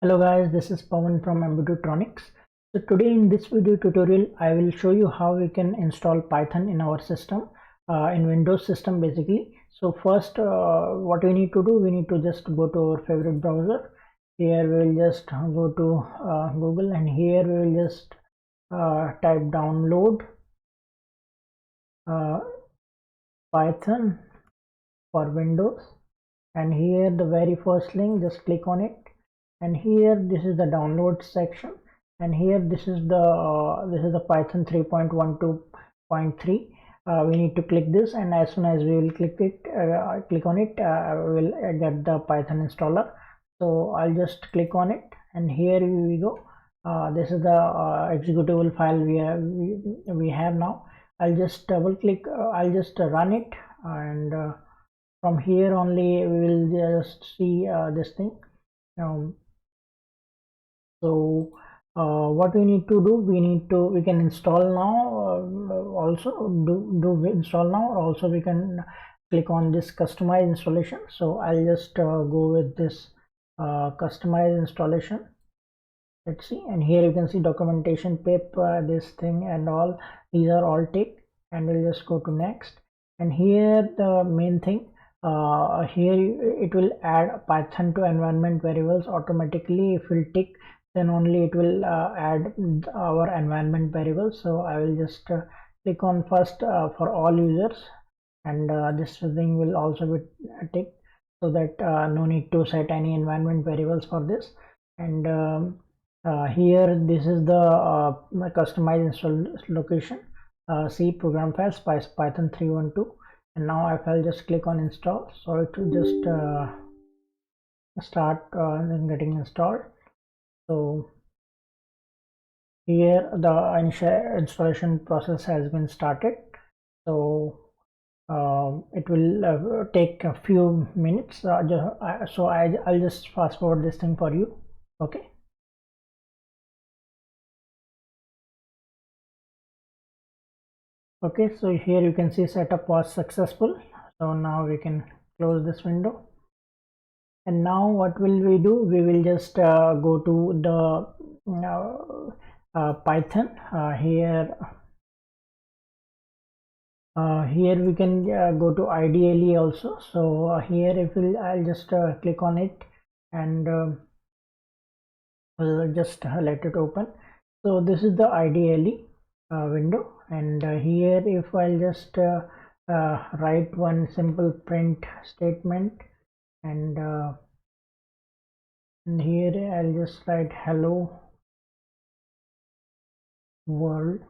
Hello guys, this is Pawan from Ambidutronics. So today in this video tutorial, I will show you how we can install Python in our system, in Windows system basically. So first, what we need to do, we need to just go to our favorite browser. Here we will just go to Google, and here we will just type download uh, Python for Windows, and here the very first link, just click on it, and here this is the download section, and here this is the Python 3.12.3. We need to click this, and as soon as we will click on it, we will get the Python installer. So I'll just click on it, and here we go. This is the executable file we have now. I'll just double click, I'll just run it, and from here only we will just see this thing. So what we need to do, we can install now, also do install now, or also we can click on this customize installation. So I'll just go with this customize installation. Let's see, and here you can see documentation, pip, this thing and all, these are all ticked, and we'll just go to next. And here the main thing, here it will add Python to environment variables automatically. If we'll tick, then only it will add our environment variables. So I will just click on first for all users, and this thing will also be ticked, so that no need to set any environment variables for this. And here this is the customized install location, C program files Python 3.12, and now if I'll just click on install, so it will just start getting installed. So here the initial installation process has been started. So it will take a few minutes. So I'll just fast forward this thing for you. Okay. Okay, so here you can see setup was successful. So now we can close this window, and now what will we do? We will just go to the Python. Here we can go to IDLE also. So here if I'll just click on it, and we'll just let it open. So this is the IDLE window, and here if I'll just write one simple print statement, and here I'll just write hello world,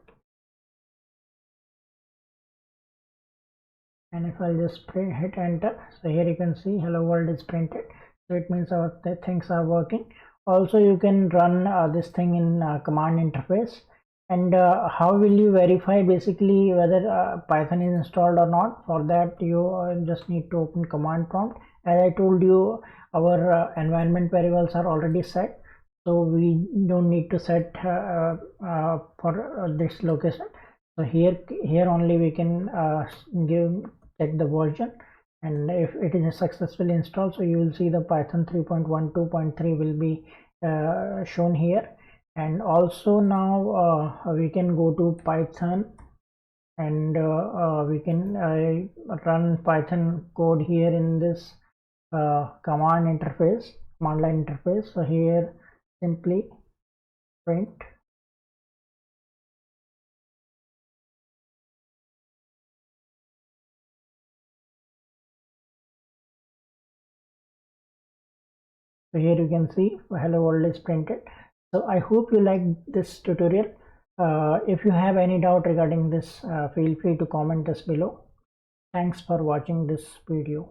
and if I'll just hit enter, so here you can see hello world is printed. So it means our things are working. Also you can run this thing in command interface. And how will you verify basically whether Python is installed or not? For that you just need to open command prompt. As I told you, our environment variables are already set, so we don't need to set for this location. So here only we can check the version, and if it is successfully installed, so you will see the Python 3.12.3 will be shown here. And also now we can go to Python, and we can run Python code here in this command line interface. So here simply print, so here you can see hello world is printed. So I hope you like this tutorial. If you have any doubt regarding this, feel free to comment us below. Thanks for watching this video.